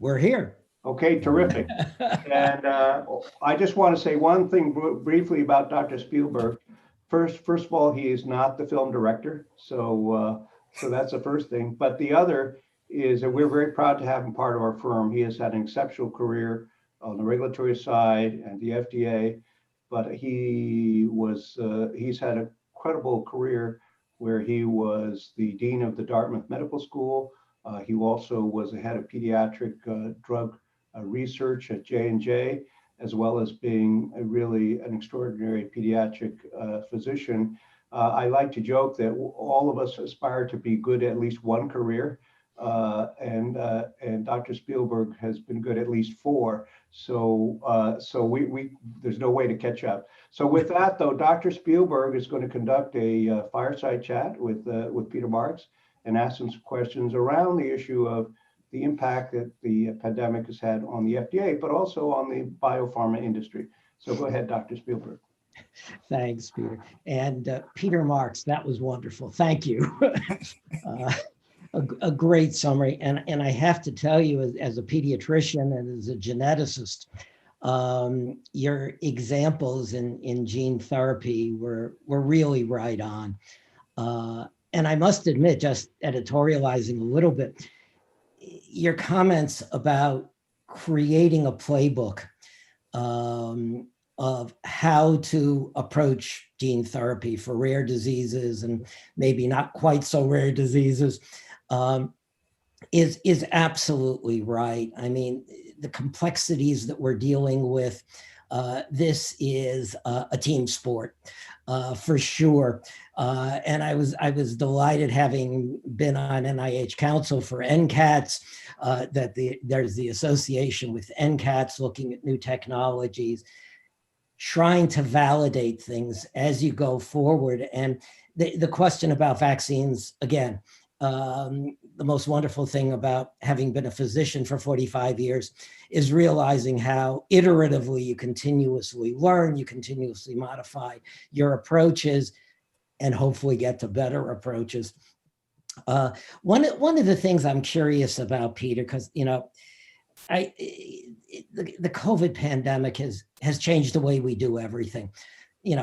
We're here. Okay, terrific. And I just want to say one thing briefly about Dr. Spielberg. First of all, he is not the film director, so that's the first thing. But the other is that we're very proud to have him part of our firm. He has had an exceptional career on the regulatory side and the FDA, but he's had a credible career where he was the dean of the Dartmouth Medical School. He also was the head of pediatric drug research at J&J, as well as being really an extraordinary pediatric physician. I like to joke that all of us aspire to be good at least one career, and Dr. Spielberg has been good at least four. So there's no way to catch up. So with that, though, Dr. Spielberg is going to conduct a fireside chat with Peter Marks and ask him some questions around the issue of the impact that the pandemic has had on the FDA, but also on the biopharma industry. So go ahead, Dr. Spielberg. Thanks, Peter. And Peter Marks, that was wonderful. Thank you. A great summary. And I have to tell you, as a pediatrician and as a geneticist, your examples in gene therapy were really right on. And I must admit, just editorializing a little bit, your comments about creating a playbook of how to approach gene therapy for rare diseases and maybe not quite so rare diseases is absolutely right. I mean, the complexities that we're dealing with, this is a team sport. For sure. And I was delighted, having been on NIH Council for NCATS, that there's the association with NCATS looking at new technologies, trying to validate things as you go forward. And the question about vaccines, again, the most wonderful thing about having been a physician for 45 years is realizing how iteratively you continuously learn, you continuously modify your approaches, and hopefully get to better approaches. One of the things I'm curious about, Peter, because the COVID pandemic has changed the way we do everything.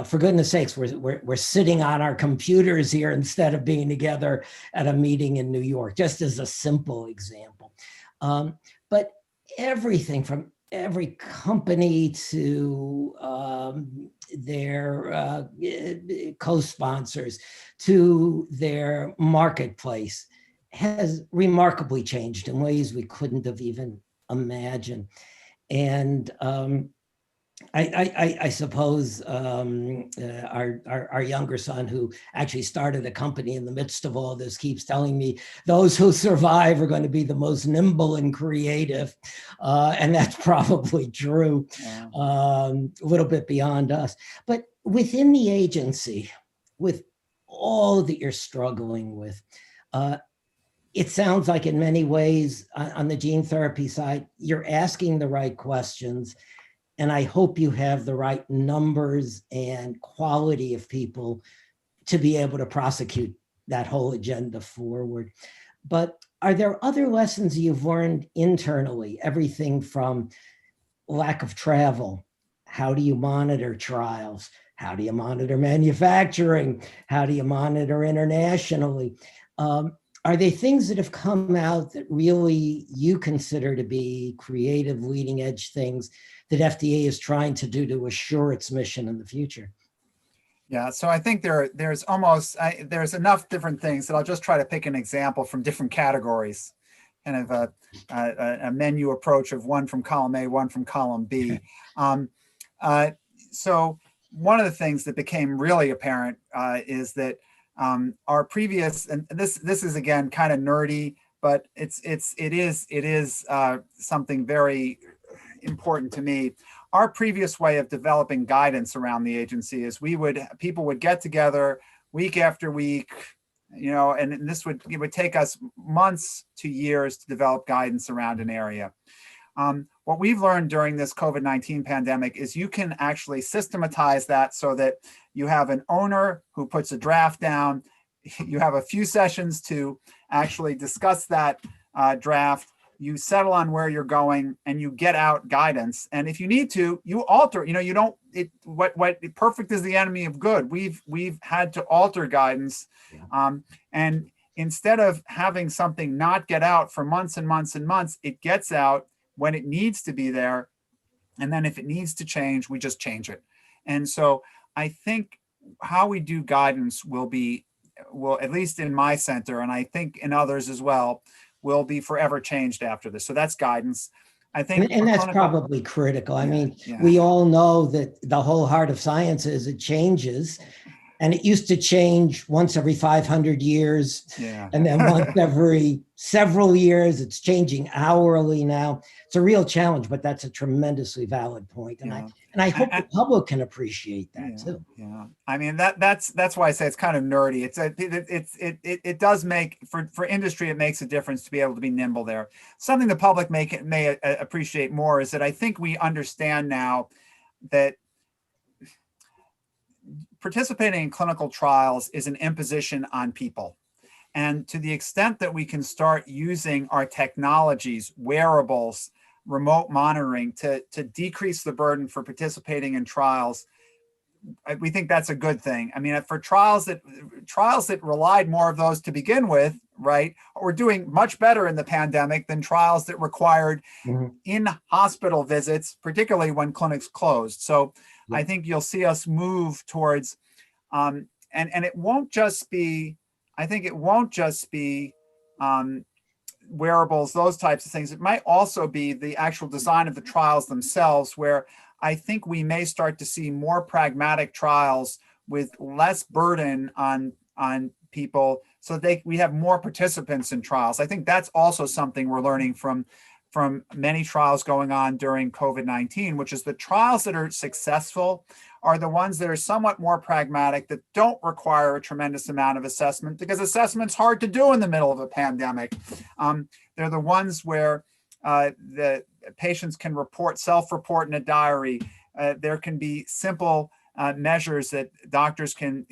For goodness sakes, we're sitting on our computers here instead of being together at a meeting in New York, just as a simple example. But everything from every company to their co-sponsors to their marketplace has remarkably changed in ways we couldn't have even imagined. And I suppose our younger son, who actually started a company in the midst of all this, keeps telling me those who survive are going to be the most nimble and creative. And that's probably true, a little bit beyond us. But within the agency, with all that you're struggling with, it sounds like in many ways on the gene therapy side, you're asking the right questions. And I hope you have the right numbers and quality of people to be able to prosecute that whole agenda forward. But are there other lessons you've learned internally? Everything from lack of travel. How do you monitor trials? How do you monitor manufacturing? How do you monitor internationally? Are there things that have come out that really you consider to be creative, leading edge things that FDA is trying to do to assure its mission in the future? Yeah, so I think there's enough different things that I'll just try to pick an example from different categories, kind of a menu approach of one from column A, one from column B. So one of the things that became really apparent is that our previous, and this is again kind of nerdy, but it is something very important to me. Our previous way of developing guidance around the agency is people would get together week after week, and it would take us months to years to develop guidance around an area. What we've learned during this COVID-19 pandemic is you can actually systematize that so that you have an owner who puts a draft down. You have a few sessions to actually discuss that draft. you settle on where you're going and you get out guidance. And if you need to, you alter, you don't, what perfect is the enemy of good. We've had to alter guidance. And instead of having something not get out for months and months and months, it gets out when it needs to be there. And then if it needs to change, we just change it. And so I think how we do guidance will, at least in my center, and I think in others as well, will be forever changed after this. So that's guidance. I think, and that's probably critical. I mean, yeah. We all know that the whole heart of science is it changes. And it used to change once every 500 years, and then once every several years. It's changing hourly now. It's a real challenge, but that's a tremendously valid point. And I hope the public can appreciate that too. Yeah, I mean that's why I say it's kind of nerdy. It does make for industry, it makes a difference to be able to be nimble there. Something the public may appreciate more is that I think we understand now that participating in clinical trials is an imposition on people. And to the extent that we can start using our technologies, wearables, remote monitoring to decrease the burden for participating in trials, we think that's a good thing. I mean, for trials that relied more of those to begin with, right, we're doing much better in the pandemic than trials that required in-hospital visits, particularly when clinics closed. So I think you'll see us move towards, and it won't just be, I think it won't just be wearables, those types of things. It might also be the actual design of the trials themselves, where I think we may start to see more pragmatic trials with less burden on people, so we have more participants in trials. I think that's also something we're learning from many trials going on during COVID-19, which is the trials that are successful are the ones that are somewhat more pragmatic, that don't require a tremendous amount of assessment, because assessment's hard to do in the middle of a pandemic. They're the ones where the patients can self-report in a diary. There can be simple measures that doctors can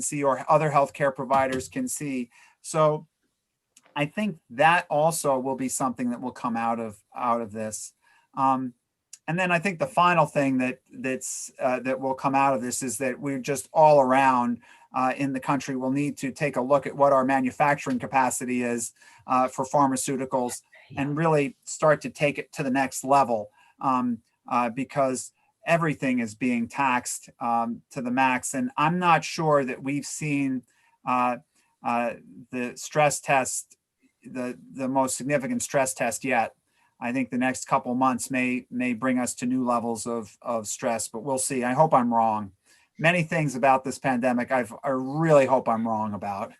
see, or other healthcare providers can see. So I think that also will be something that will come out of this. And then I think the final thing that will come out of this is that we're just all around in the country will need to take a look at what our manufacturing capacity is for pharmaceuticals, and really start to take it to the next level, because everything is being taxed to the max. And I'm not sure that we've seen the stress test, the most significant stress test yet. I think the next couple months may bring us to new levels of stress, but we'll see. I hope I'm wrong. Many things about this pandemic I really hope I'm wrong about.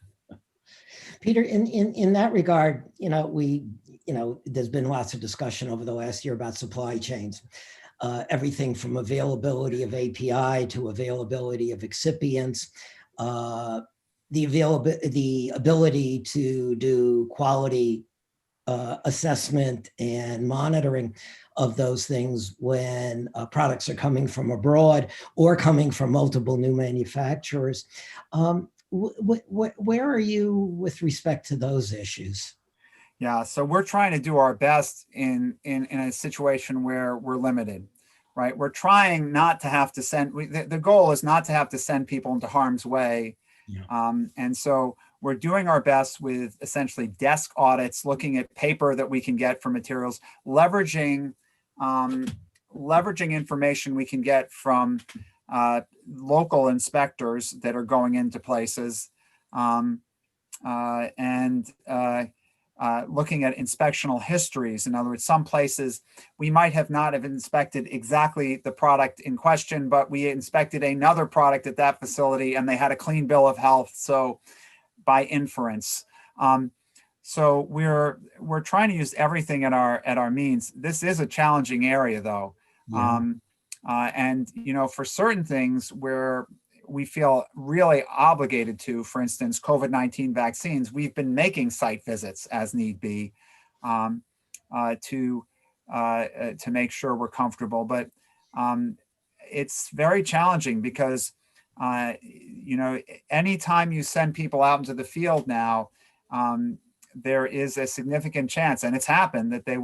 Peter, in that regard, there's been lots of discussion over the last year about supply chains. Everything from availability of API to availability of excipients, the ability to do quality assessment and monitoring of those things when products are coming from abroad or coming from multiple new manufacturers. Where are you with respect to those issues? Yeah, so we're trying to do our best in a situation where we're limited, right? We're trying not to have to the goal is not to have to send people into harm's way. Yeah. And so we're doing our best with essentially desk audits, looking at paper that we can get from materials, leveraging information we can get from local inspectors that are going into places, and looking at inspectional histories. In other words, some places we might have not have inspected exactly the product in question, but we inspected another product at that facility and they had a clean bill of health. So by inference. So we're trying to use everything at our means. This is a challenging area though. Yeah. And for certain things where we feel really obligated to, for instance, COVID-19 vaccines, we've been making site visits as need be to make sure we're comfortable. But it's very challenging because anytime you send people out into the field now, there is a significant chance, and it's happened, that they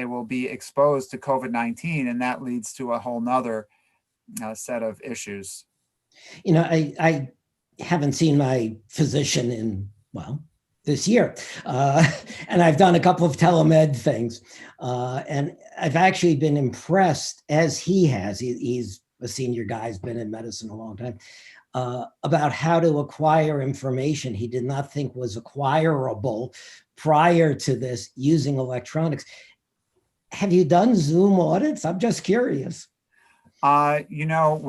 will be exposed to COVID-19, and that leads to a whole nother set of issues. You know, I haven't seen my physician in, well, this year. And I've done a couple of telemed things. And I've actually been impressed, as he has, he's a senior guy, has been in medicine a long time, about how to acquire information he did not think was acquirable prior to this using electronics. Have you done Zoom audits? I'm just curious. You know,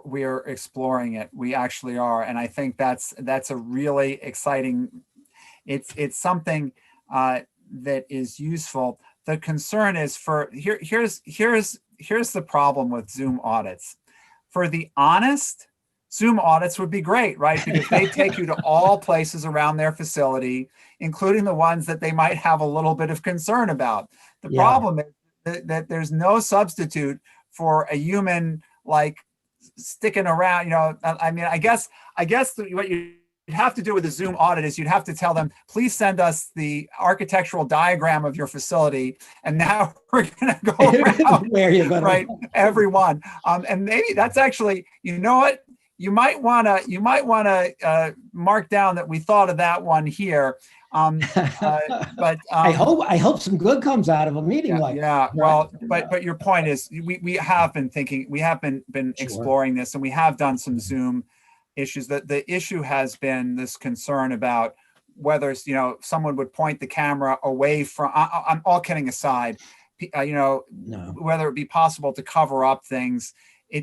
we're exploring it. We actually are, and I think that's a really exciting. It's something that is useful. The concern is here's the problem with Zoom audits. For the honest, Zoom audits would be great, right? Because they take you to all places around their facility, including the ones that they might have a little bit of concern about. The problem is that there's no substitute for a human, like, sticking around. You know, I mean, I guess what you have to do with a Zoom audit is you'd have to tell them, please send us the architectural diagram of your facility, and now we're going to go around where you're going, right, everyone. And maybe that's actually, you know what, you might want to mark down that we thought of that one here. But I hope some good comes out of a meeting like that. Well, but your point is, we have been thinking, we have been exploring this, and we have done some Zoom issues. That the issue has been this concern about whether, you know, someone would point the camera away from. I'm all kidding aside, you know, whether it be possible to cover up things.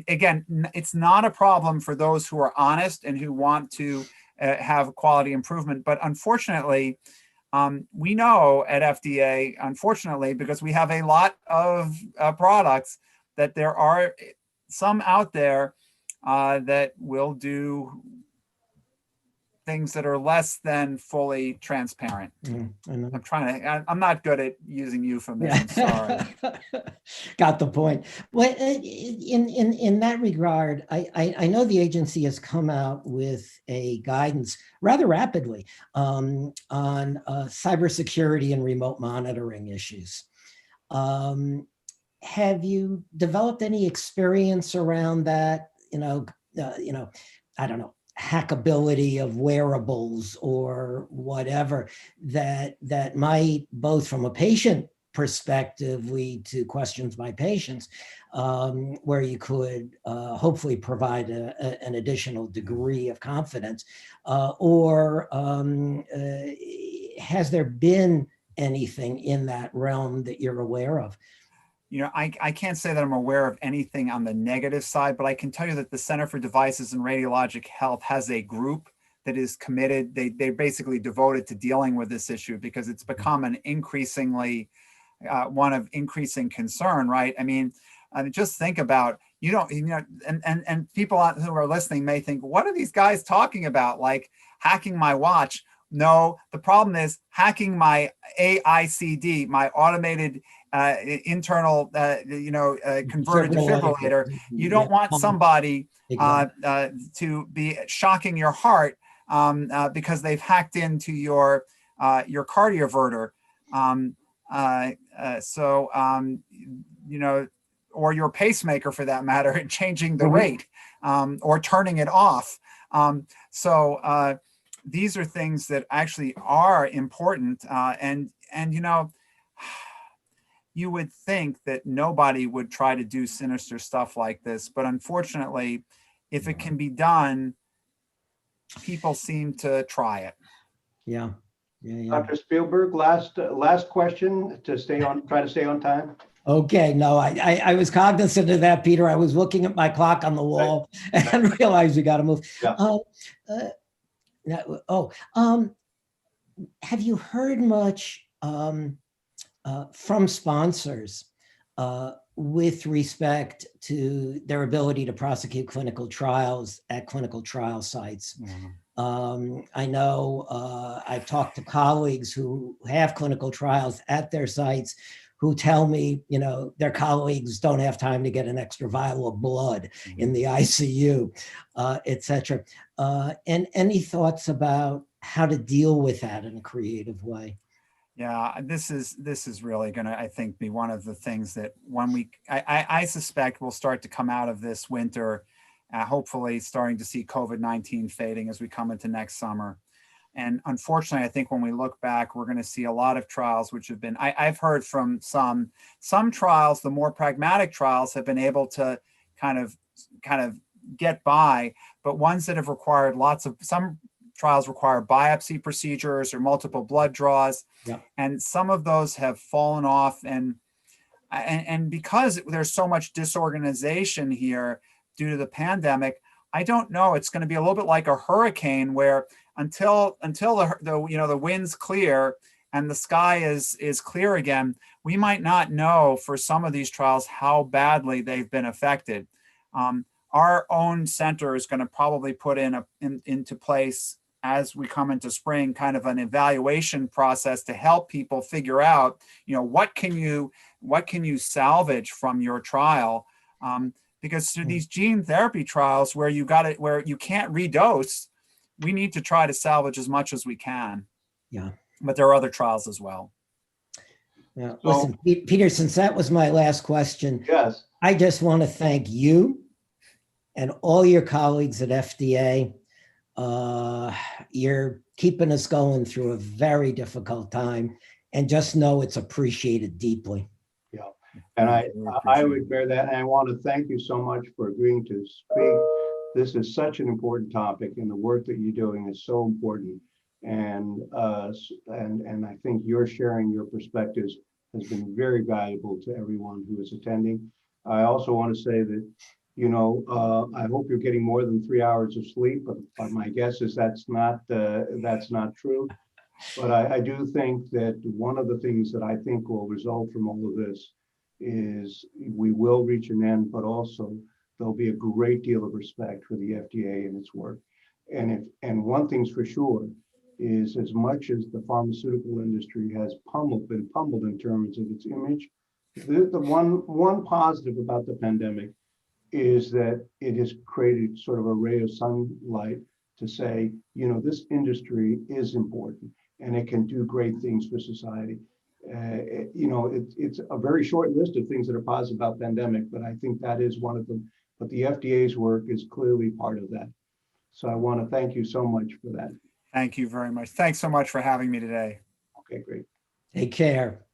Again, it's not a problem for those who are honest and who want to have quality improvement. But unfortunately, we know at FDA, unfortunately, because we have a lot of products, that there are some out there that will do things that are less than fully transparent. I'm not good at using euphemisms. Sorry. Got the point. Well, in that regard, I know the agency has come out with a guidance rather rapidly on cybersecurity and remote monitoring issues. Have you developed any experience around that? You know, I don't know, hackability of wearables or whatever that might, both from a patient perspective, lead to questions by patients, where you could hopefully provide an additional degree of confidence, or has there been anything in that realm that you're aware of? You know, I can't say that I'm aware of anything on the negative side, but I can tell you that the Center for Devices and Radiologic Health has a group that is committed. They're basically devoted to dealing with this issue, because it's become an increasingly one of increasing concern, right? I mean, just think about, and people who are listening may think, what are these guys talking about? Like hacking my watch? No, the problem is hacking my AICD, my automated internal, converted defibrillator. You don't want somebody to be shocking your heart because they've hacked into your cardioverter. Or your pacemaker, for that matter, and changing the rate or turning it off. These are things that actually are important, and you would think that nobody would try to do sinister stuff like this, but unfortunately, if it can be done, people seem to try it. Yeah. Dr. Spielberg, last question to try to stay on time. Okay, no, I was cognizant of that, Peter. I was looking at my clock on the wall and realized we got to move. Yeah. Have you heard much from sponsors with respect to their ability to prosecute clinical trials at clinical trial sites? Mm-hmm. I know I've talked to colleagues who have clinical trials at their sites who tell me, their colleagues don't have time to get an extra vial of blood in the ICU, et cetera. And any thoughts about how to deal with that in a creative way. Yeah, this is really going to, I think, be one of the things that I suspect we'll start to come out of this winter, hopefully starting to see COVID-19 fading as we come into next summer. And unfortunately, I think when we look back, we're going to see a lot of trials which have been, I've heard from some trials, the more pragmatic trials have been able to kind of get by, but ones that have required some trials require biopsy procedures or multiple blood draws. Yeah. And some of those have fallen off. And because there's so much disorganization here due to the pandemic, I don't know, it's going to be a little bit like a hurricane where until the winds clear and the sky is clear again, we might not know for some of these trials how badly they've been affected. Our own center is going to probably put into place, as we come into spring, kind of an evaluation process to help people figure out, what can you salvage from your trial? Because through these gene therapy trials where you can't redose, we need to try to salvage as much as we can. Yeah. But there are other trials as well. Yeah. Listen, Peter, since that was my last question, Yes. I just want to thank you and all your colleagues at FDA. You're keeping us going through a very difficult time, and just know it's appreciated deeply. Yeah, and I would bear that. And I want to thank you so much for agreeing to speak. This is such an important topic, and the work that you're doing is so important. And I think your sharing your perspectives has been very valuable to everyone who is attending. I also want to say that, I hope you're getting more than 3 hours of sleep, but my guess is that's not true. But I do think that one of the things that I think will result from all of this is we will reach an end, but also there'll be a great deal of respect for the FDA and its work. And one thing's for sure is, as much as the pharmaceutical industry has been pummeled in terms of its image, the one positive about the pandemic is that it has created sort of a ray of sunlight to say, this industry is important and it can do great things for society. It's a very short list of things that are positive about pandemic, but I think that is one of them. But the FDA's work is clearly part of that. So I want to thank you so much for that. Thank you very much. Thanks so much for having me today. Okay, great. Take care.